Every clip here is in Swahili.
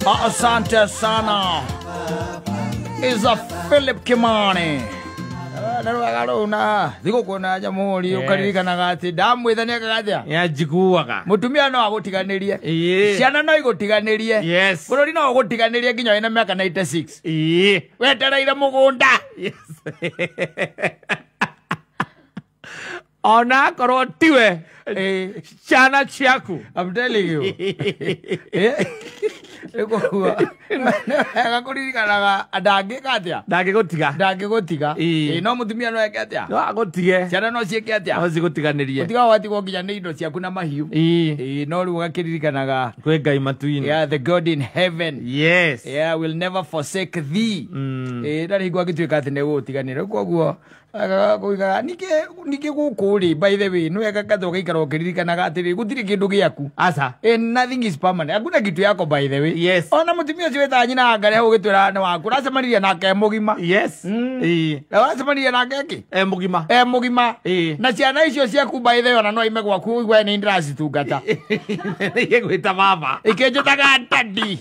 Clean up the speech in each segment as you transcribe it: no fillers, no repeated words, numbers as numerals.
Asante sana. Is a Philip Kimani. Digo kuna jamhuri ukaririkana gati ndamwithania kagathia ya jiguaga mutumia no agutiganirie ciana no igutiganirie yes bururi no agutiganirie nginya wina miaka 96 wetereire mugunda yes ona korwo tiwe ciana ciaku I'm telling you Eko agakuririkanaga ndangikatia ndangigutiga no mutumia no ekatia no agotige ciana no ciekatia no cigutiganirie utiga watigwo nginya nĩ indo ciaku na mahiũ no rĩu ũgakiririkanaga kwĩ Ngai matu-inĩ yeah the God in heaven yes yeah will never forsake thee ndarĩ hingo agĩtuĩka atĩ nĩ gũgũtiganĩra koguo kuigaga nike gukuri by the way no wega katho gaikara ukiririkanaga atiri gutiri kindu giaku asa nothing is permanent hakuna kitu yako by the way yes ona mutumia ucio weta nyina ngare ho gitwira na waku racemanirie nake mugima yes racemanirie nake ki mugima na ciana icio ciaku by the way ona no ime gwaku igwe ni ndiracitungata igwita baba ikenjetaga tadi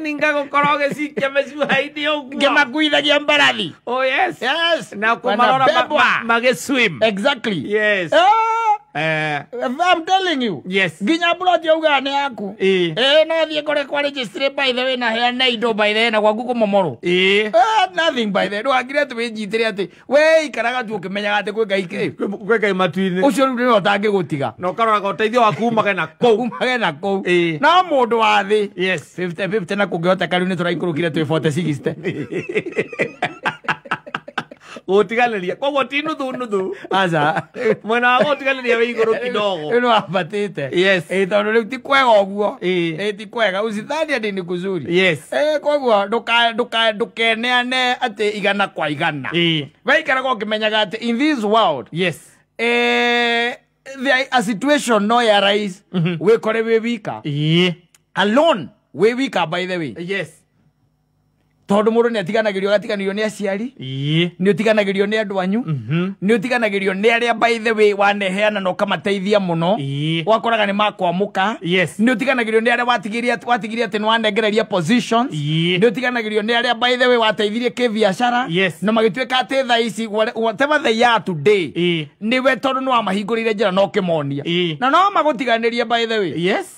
ninga gukoro gicikia mecuhaini uguo ngemakuithagia mbarathi oh yes yes na kumarora mageswim exactly yes I'm telling you yes ginya plot yauga ni yaku no thie kore kwa register by the way na hea na indo by the way na gwaku kumomoro nothing by the way no agire tu wejitire ati we ikaraga tu ukimenyaga ati kwĩ Ngai matu-inĩ ucio rĩu nĩ ũtangĩgũtiga no karoraga ũteithio waku umage na kũu no mũndũ wa thĩ yes 50-50 na kũngĩhoteka rĩu nĩ tũraikũrũkire twĩ 40-60 gutiganiria koguo ti nuthu aca mwena wa gutiganiria wĩ igũrũ kidogo no abatĩte yes tondũ rĩu ti kwega ũguo ti kwega usithani ati ni kuzuri yes koguo ndukeneane ati igana kwa igana waikaraga ũkĩmenyaga ati in this world yes there a situation no arise wĩkore wĩ wika alone wĩ wika by the way yes tondu mundu ni atiganagĩrio gatiganĩrio ni aciari ni utiganagĩrio ni andu anyu ni utiganagĩrio ni aria by the way waneheana no kamateithia muno wakoraga ni makwamuka ni utiganagĩrio ni aria watigiria ati ni wanengereria positions ni utiganagĩrio ni aria by the way wateithirie kibiashara no magituĩka ati tha ici whatever they are today ni we tondu no amahingũrĩire njĩra no kimonia na no magũtiganĩrie by the way yes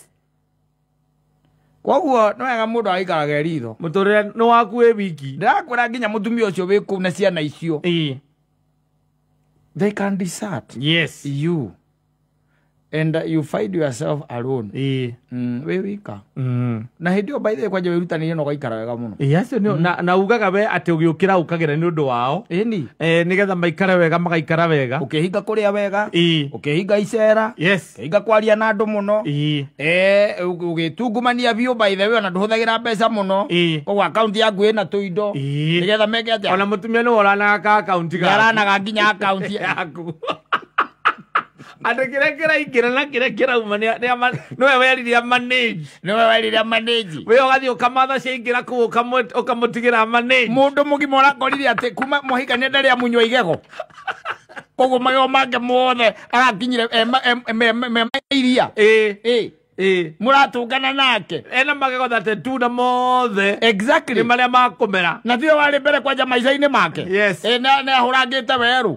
koguo no wega mundu aikaraga eritho muturire no waku wĩ wiki ndakwĩra nginya mutumia ũcio wĩ kũu na ciana icio they can desert you and you find yourself alone we wika na hindi by the way kwanja wirutanire no gaikara wega muno yes na ugaga we ati ugiukira ukagera ni undu wao nigetha maikara wega magaikara wega ukihinga kuria wega ukihinga icera ukihinga kwaria na andu muno ugitungumania biu by the way na nduhuthagira mbeca muno koguo account yaku ina tuindo nigetha meke atia ona mutumia no oranaga account ga aranaga nginya account yaku ande kira ingĩra na kira uma no weriria manage we ugathi ukamatha ciaingĩra kũu ukamũtigĩra manage mũndũ mũgima ũrakorire atĩ kuma mũhikania ndarĩ amunywa igego koguo magego make mothe agakinyire iria muratungana nake ena magego thate tuna mothe exactly maria makumera na thio wari mbere kwanja maica-inĩ make na ahurangĩte werũ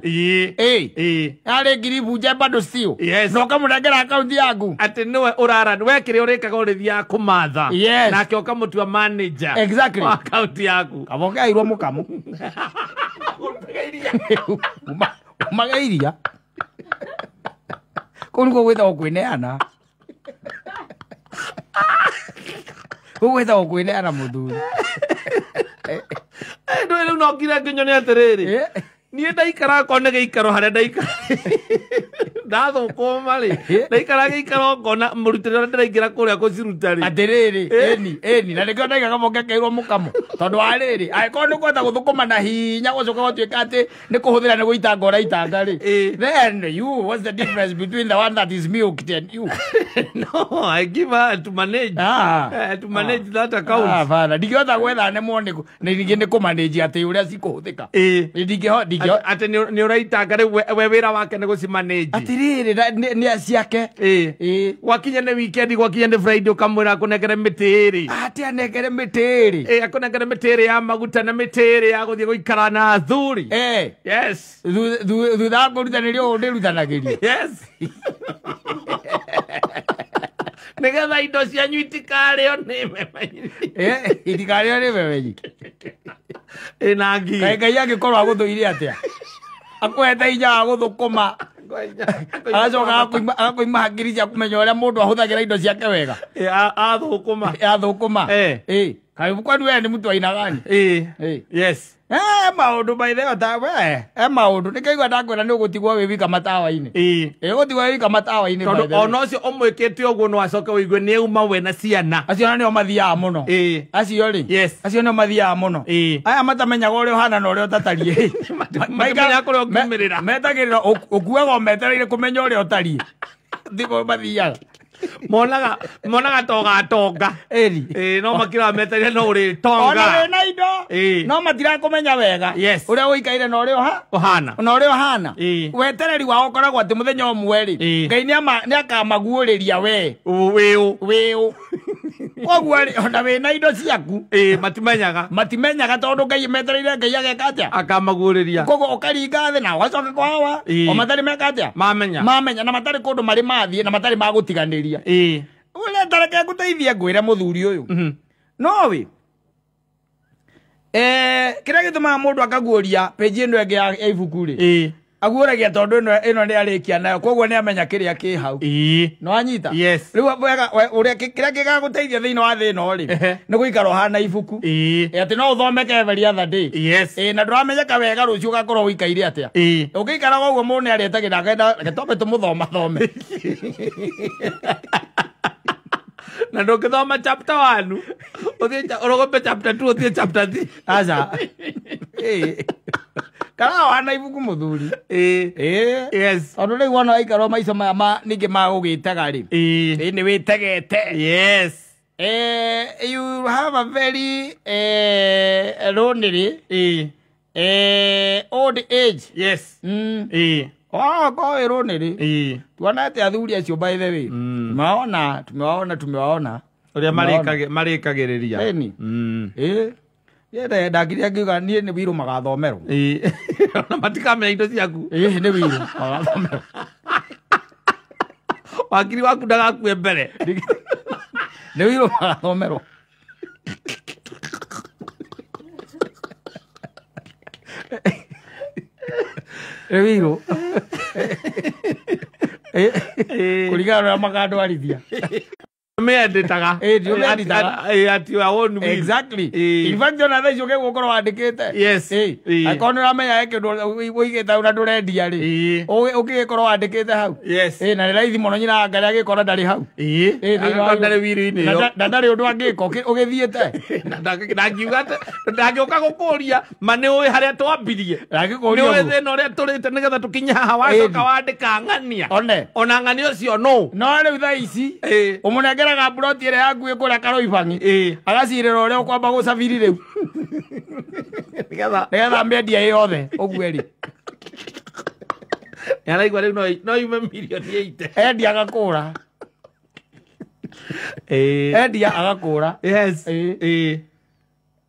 arĩ ngiribu nje bado still no kamũnengera account yaku atĩ nĩwe ũrara we kĩrĩa ũrĩkaga ũrĩthiaga kũmatha nake ũkamũtua manager exactly account yaku kabokeairwo mũkamo umaga iria kũu nĩkuo gwĩtagwo kwĩneana gwĩtagwo kwĩneana mũthuri ndũ rĩu no nginya ngĩnyone atĩrĩrĩ niĩ ndaikara kone gĩikaro harĩa ndaikara ndathũkũma rĩ ndaikara gĩikaro ngona mũrutĩre ũrĩa ndĩraingĩra kũrĩa gũciruta rĩ atĩrĩrĩ eni na nĩkĩo ndaigaga mokekeirwo mũkamo tondũ wa rĩrĩ angĩkorwo nĩ kwenda gũthũkũma na hinya gũcoka gũtuĩka atĩ nĩ kũhũthĩra nĩ gũitanga ũraitanga rĩ then you what's the difference between the one that is milked and you no I give her to manage that account bana ndingĩhota gwetha nemwo nĩ kũmanage atĩ ũrĩa cikũhũthĩka ndingĩhota ati ni uraitanga we wira wake ni gucimanage atiri atiriri ni asiake wakinya ni weekend wakinya ni Friday ukamwira kunengere mitiri ati anengere mitiri akunengere mitiri ya maguta na mitiri ya guthie guikara na athuri yes thutha kurutanirio ndirutanagiria yes nigetha indo cianyu itikario ni memenyi itikario ni memenyi inangi Ngai angikorwo aguthuire atia akwete inya aguthukuma agacoka agakoima hakiri cia kumenya uria mundu ahuthagira indo ciake wega athukuma kai kwani we ni mtu aina gani yes maundu maitheo ta we maundu nikaigua ndakwira ni ugutigwo wi wika matawa-ini gutigwo wi wika matawa-ini tondu ona ucio umwikite uguo no acoke wigue ni uma we na ciana acio nio mathiaga muno acio ri acio nio mathiaga muno aya matamenyaga uria uhana na uria utatarie matamenya kuria ukimirira metagirira ukuaga metereire kumenya uria utariĩ thigo mathiaga monaga togatonga no makira metereire no uri tonga ona we na indo no matirakumenya wega uria uikaire na uria uhana na uria uhana wetereri wao koragwo ati muthenya umwe ri Ngai ni akamaguuriria we koguo ona we na indo ciaku matimenyaga tondu Ngai metereire Ngai ageka atia akamaguuriria koguo ukaringa thi na ugacoka kwawa o matari meka atia mamenya na matari kundu mari mathie na matari magutiganiria uria tareke nguteithie ngwire muthuri uyu no we kiria gitumaga mundu akaguuria page ino enge ya ibuku ri aguuragia tondu ino ni arikia nayo koguo ni amenya kiria ki hau no anyita riu uria kiria gigaguteithia thiini wa thi ino ri ni guikara hana ibuku ati no uthomeke every other day na nduramenyeka wega rucio ugakorwo wikaire atia ukikara koguo mundu ni arietagira akenda getobe tumuthoma thome na ndukithoma chapter 1 uthie urogope chapter 2 uthie chapter 3 aza kana wana ibuku muthuri yes ondu riu wona aikaro maica maya ningi magugitaga ri ni witegete yes you have a very lonely old age yes ko lonely tuona ati athuri acio by the way tumewaona uria marikagiriria yenda ndakiria ngiuga nie ni wiru magathomerwo ona matikamenya indo ciaku ni wiru magathomerwo wakiri waku ndagakue mbere ni wiru magathomerwo wiru kurigana na magandwarithia meanditaga ati wawonu exactly in fact ona tha icio gegukorwo wandikite akona uramenya ekindu uigite una ndurendia ri ugikorwo wandikite hau na ni raithi muno nyina Ngai agikora ndari hau ndari wiru-ini na ndari undu angika ugithiite ndangiuga ndangioka gukuria ma ni ui haria twambirie ni ui thina uria turite nigetha tukinye haha wacoka wandika ng'ania ona ng'ania ucio no riu tha ici umunengeraga mburoti ĩrĩa yakuĩ kũrĩa Karoibangi agacirĩra ũrĩa ũkwamba gũcabiri rĩu nĩgetha mĩendia yothe ũguo ri nĩaraigua rĩu no yume mirioni 8 endia agakũra endia agakũra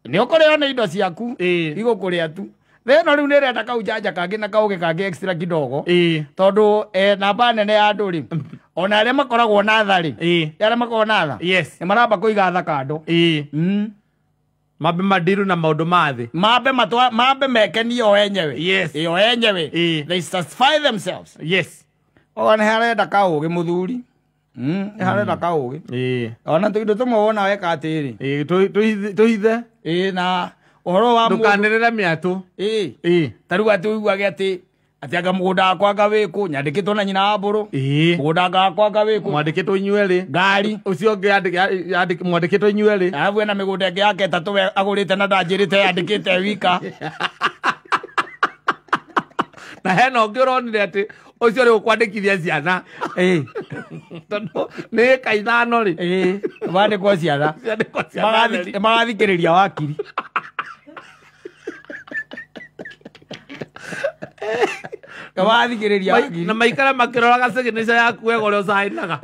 nĩ ũkũrĩo nĩ indo ciaku igũkũrĩa tu thĩno rĩu nĩrenda kaunjanja kangĩ na kaũgĩ kangĩ extra kidogo tondũ namba nene ya andũ rĩ ona arĩa makoragwo na tha rĩ arĩa makoragwo na tha nĩ maramba kũiga tha kando mambe madiru na maundu mathi mambe mekenie o enyewe o enyewe they satisfy themselves o nĩ harenda kaũgĩ mũthuri nĩ harenda kaũgĩ ona tũindo tũmwe wona weka atĩrĩ tũhithe na uhoro wa ndukanirire miatu tariu ati uiguage ati anga mugunda wakwa ngawikwo nyandikitwo na nyina wa mburu mugunda wakwa ngawikwo mwandikitwo inyueri ngari ucio ungi mwandikitwo inyueri arabu ena migunda ingi yake tatu we agurite na ndanjirite yandikite wika na hena ungi uronire ati ucio ri ukwandikithia ciana tondu ni kaithano ri bandikwo ciana magathikiriria wakiri Kamathikiriria akiri. Na maikara makiroraga signature yaku wega uria ucainaga.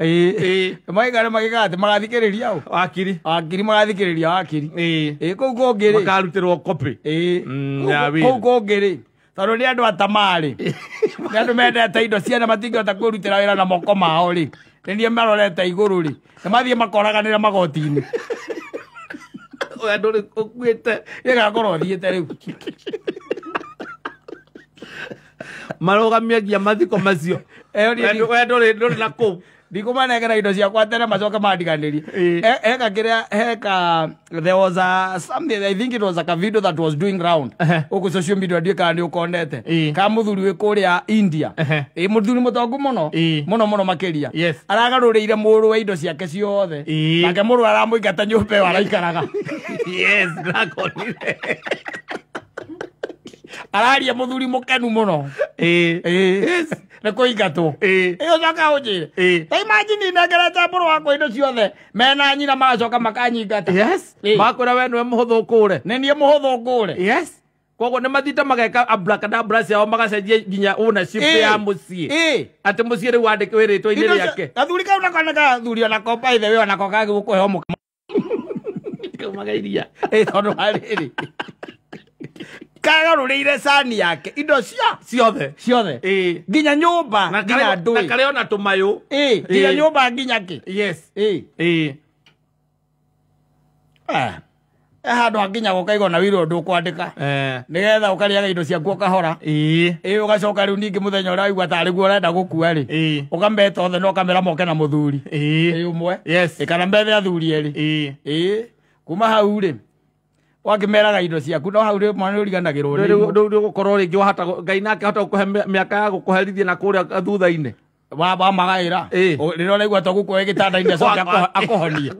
Maikara magiga ati magathikiriria u. Akiri. Akiri magathikiriria akiri. Kou kongiri. Makarutirwo copy. Kou kongiri. Tondu ni andu atamari. Ni andu mendete indo ciana matingihota kwirutira wira na moko mao ri. Ni nie marorete iguru ri. Namathie makoraganira magoti-ini. Oya nduri ukuite. Igakorwo thiete riu. Marogamia ngia mathiko macio. Oya nduri na kou. Ndikumanengera indo ciakwa tene macoke mandiganirie. Heka kiria there was something, I think it was like a video that was doing round. Oku social media ndika ni ukonete. Ka muthuri we kuria India. Muthuri mutongu muno. Muno makiria. Aragaruriire muru wa indo ciake ciothe. Nake muru aramuingata nyumba yo araikaraga. Yes, dragonire. Araria muthuri mukenu muno. Yes. Nako igato. Iyo coka unjire. Ta imagine nengerete muru wakwa indo ciothe. Mena nyina magacoka makanyingata. Yes. Makwira we niwe muhuthu ukure. Ni nie muhuthu ukure. Yes. Koguo ni mathita mageka abracadabra ciao magacenjia nginya ownership ya mucii. Ati mucii riu wandike wiritwa-ini riake. Gathuri kau nako nĩ gathuri onako by the way onako gagĩgũkũhe mũka. Kaumaga iria. Tondu harĩrĩ. Kagarũrĩire cani yake indo ciothe nginya nyũmba nginya ndũĩ na kare ona tũmayũ nginya nyũmba nginya kĩ. Yes. Handũ hanginya gũkaigwo na wĩra ũndũ ũkwandĩka nĩgetha ũkarĩaga indo ciaku ũkahora. Ũgacoka rĩu ningĩ mũthenya ũrĩa waigua tarĩ guo ũrenda gũkua rĩ ũkameta othe na ũkamera moke na mũthuri ũmwe kana mbethe athuri erĩ. Kuma hau rĩ wakimeraga indo ciaku no hau rĩ mwana ũriganagĩrwo rĩu gũkorwo rĩngĩ wahota Ngai nake ahota gũkũhe mĩaka ya gũkũherithia na kũrĩa thutha-inĩ wamagaĩra rĩrĩa ũraigua to gũkuoya gĩtanda-inĩ acoke akũhonie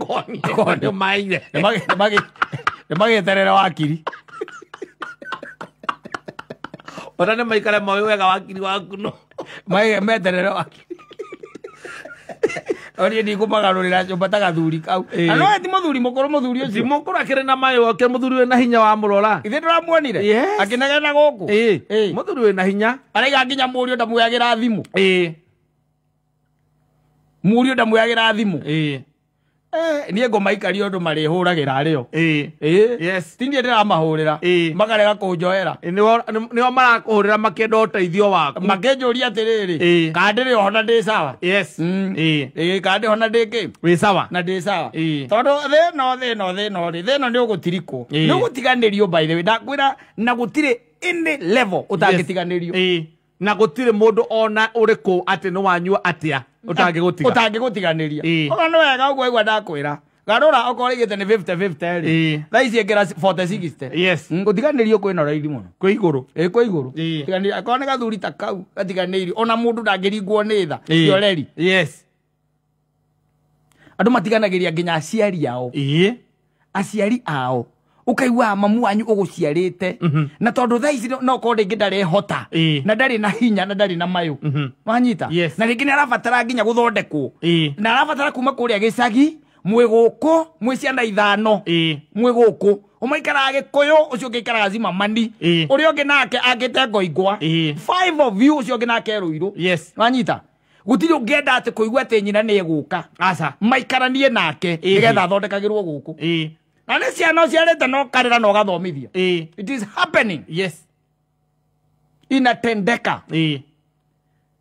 nĩmagĩeterere wakiri ona nĩ maikare moĩ wega wakiri waku no meterere wakiri. Orie ndikũmagarũrĩra nyũmba ta gathuri kau. Na no ti mũthuri mũkũrũ mũthuri ũcio. Ti mũkũrũ akĩrĩ na mayũ ake mũthuri wĩna hinya wa mũrora. Ithe ndũramuonire akĩnegena gũkũ. Mũthuri wĩna hinya. Araiga nginya mũriũ ndamuoyagĩra thimũ. Mũriũ ndamuoyagĩra thimũ. Niĩ ngũmaikaria ũndũ marĩhũragĩra arĩo. Yes. Ti niĩ ndĩramahũrĩra makarega kũnjoera. Nĩo marakũhũrĩra makĩenda ũteithio waku. Makĩnjũria atĩrĩrĩ kana ndĩrĩ ho na ndĩ sawa. Yes. Kana ndĩ ho na ndĩ kĩ wĩ sawa na ndĩ sawa. Tondũ thĩno nĩ ũgũtirikwo nĩ ũgũtiganĩrio by the way ndakwĩra na gũtirĩ any level ũtangĩtiganĩrio. Na gũtirĩ mũndũ ona ũrĩkũ atĩ nĩ wanyua atĩa ũtangĩgũtiganĩria. Okorwo nĩ wega ũguo aigua ndakwĩra garũra okorwo ĩgĩte nĩ 50-50 rĩ thaa ici ĩkĩra 40-60. Gũtiganĩrio kwĩna raithi mũno kwĩ igũrũ kwĩ igũrũ. Akorwo nĩ gathuri ta kau gatiganĩirio ona mũndũ ndangĩringwo nĩ tha cio reri. Andũ matiganagĩria nginya aciari ao. Aciari ao ukaigua mamu wanyu ũgũciarĩte na tondũ thaa ici no korwo rĩngĩ ndarehota na ndarĩ na hinya na ndarĩ na mayũ wanyita na rĩngĩ nĩ arabatara nginya gũthondekwo na arabatara kuma kũrĩa gĩcagi mwĩ gũkũ mwĩ ciana 5 mwĩ gũkũ ũmaikaraga Gĩkũyũ ũcio ũngĩ aikaraga Zimamani ũrĩa ũngĩ nake angĩte Ngoingwa 5 of you ũcio ũngĩ nake Rũirũ wanyita gũtirĩ ũngĩenda atĩ kũigua atĩ nyina nĩ egũka maikaranie nake nĩgetha athondekagĩrwo gũkũ. Na nĩ ciana ũciarĩte no karĩra na ũgathomithia. It is happening. Inatendeka. Rĩu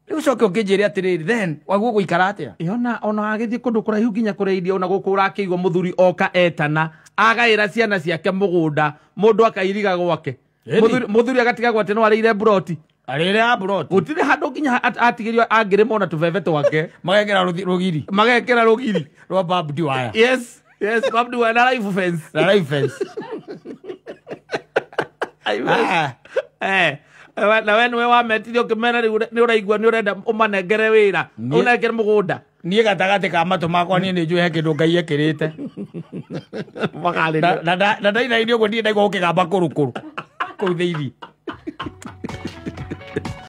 ũcoke ũkĩnjĩre atĩrĩrĩ then waguo gũikara atĩa. Ona agĩthiĩ kũndũ kũraihu nginya kũrĩa ona gũkũ ũrakĩigua mũthuri oka etana agaĩra ciana ciake mũgũnda mũndũ akairiga gwake. Mũthuri agatigagwo atĩ no arĩire buroti. Arĩrĩa buroti. Gũtirĩ handũ nginya atigĩrio angĩrĩma ona tũbebe twake. Magekĩra rũgiri rwa barbed wire. Yes, Bob do na life fence. Na we wa metirio kĩmena nĩ ũraigua nĩ ũrenda ũmanengere wĩra ũnengere mũgũnda. Niĩ gatagatĩ ka matũ makwa niĩ nĩ njũĩ he kĩndũ Ngai ekĩrĩte. Na ndainainio ũguo ndirĩ ndaigua gũkĩgamba kũrũkũrũ kũu thĩinĩ.